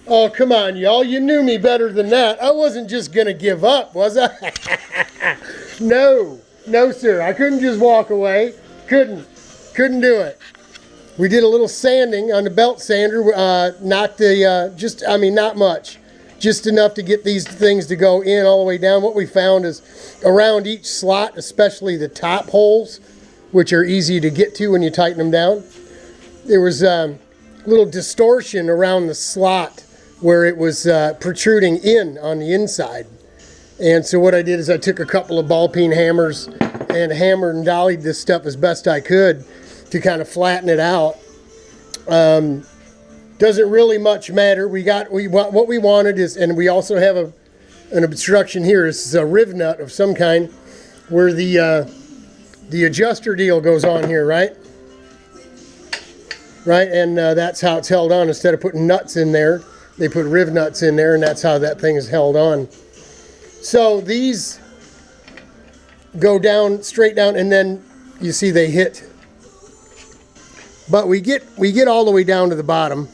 Oh, come on, y'all. You knew me better than that. I wasn't just going to give up, was I? No. No, sir. I couldn't just walk away. Couldn't do it. We did a little sanding on the belt sander. Not much. Just enough to get these things to go in all the way down. What we found is around each slot, especially the top holes, which are easy to get to when you tighten them down, there was a little distortion around the slot where it was protruding in on the inside. And so what I did is I took a couple of ball peen hammers and hammered and dollied this stuff as best I could to kind of flatten it out. Doesn't really much matter. What we wanted is, and we also have an obstruction here. This is a riv nut of some kind where the adjuster deal goes on here, right? Right, and that's how it's held on. Instead of putting nuts in there, they put riv nuts in there, and that's how that thing is held on. So these go down, straight down, and then you see they hit. But we get all the way down to the bottom.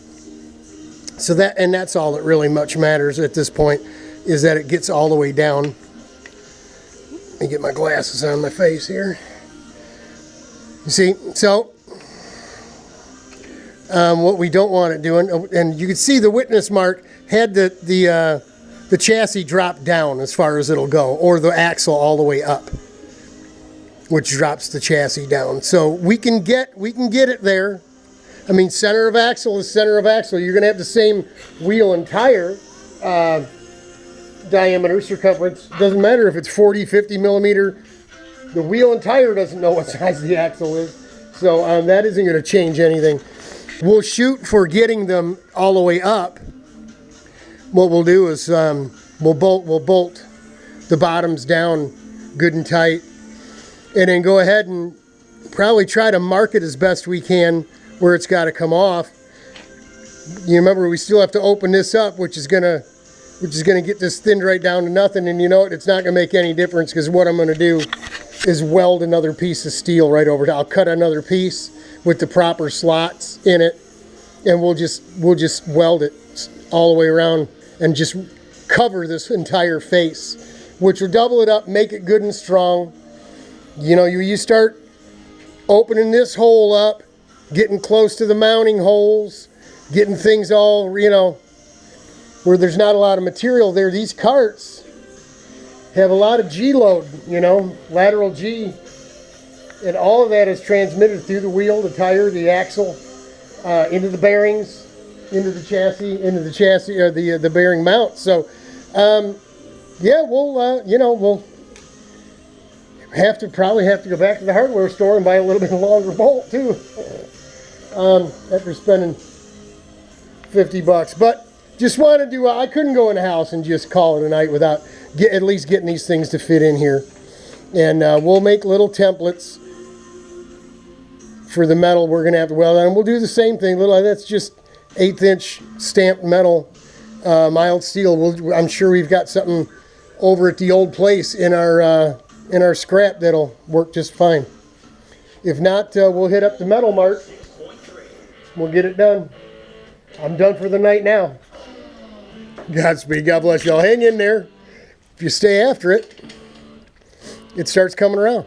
So that's all that really much matters at this point, is that it gets all the way down. Let me get my glasses on my face here. You see, so what we don't want it doing, and you can see the witness mark had the chassis drop down as far as it'll go, or the axle all the way up, which drops the chassis down. So we can get it there. I mean, center of axle is center of axle. You're going to have the same wheel and tire diameter, circumference. Doesn't matter if it's 40, 50 millimeter. The wheel and tire doesn't know what size the axle is. So that isn't going to change anything. We'll shoot for getting them all the way up. What we'll do is we'll bolt the bottoms down good and tight, and then go ahead and probably try to mark it as best we can where it's got to come off. You remember, we still have to open this up, which is gonna get this thinned right down to nothing. And you know what? It's not gonna make any difference, because what I'm gonna do is weld another piece of steel right over it. I'll cut another piece with the proper slots in it, and we'll just weld it all the way around and just cover this entire face, which will double it up, make it good and strong. You know, you start opening this hole up, getting close to the mounting holes, getting things all, you know, where there's not a lot of material there. These carts have a lot of G load, you know, lateral G, and all of that is transmitted through the wheel, the tire, the axle, into the bearings, into the chassis, or the bearing mount. So, yeah, we'll probably have to go back to the hardware store and buy a little bit longer bolt too, after spending $50. But just wanted to, I couldn't go in the house and just call it a night without at least getting these things to fit in here. And we'll make little templates for the metal we're going to have to weld on. And we'll do the same thing. That's just 1/8" stamped metal, mild steel. I'm sure we've got something over at the old place in our scrap that'll work just fine. If not, we'll hit up the Metal Mart. We'll get it done. I'm done for the night now. Godspeed. God bless y'all. Hang in there. If you stay after it, it starts coming around.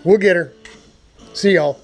We'll get her. See y'all.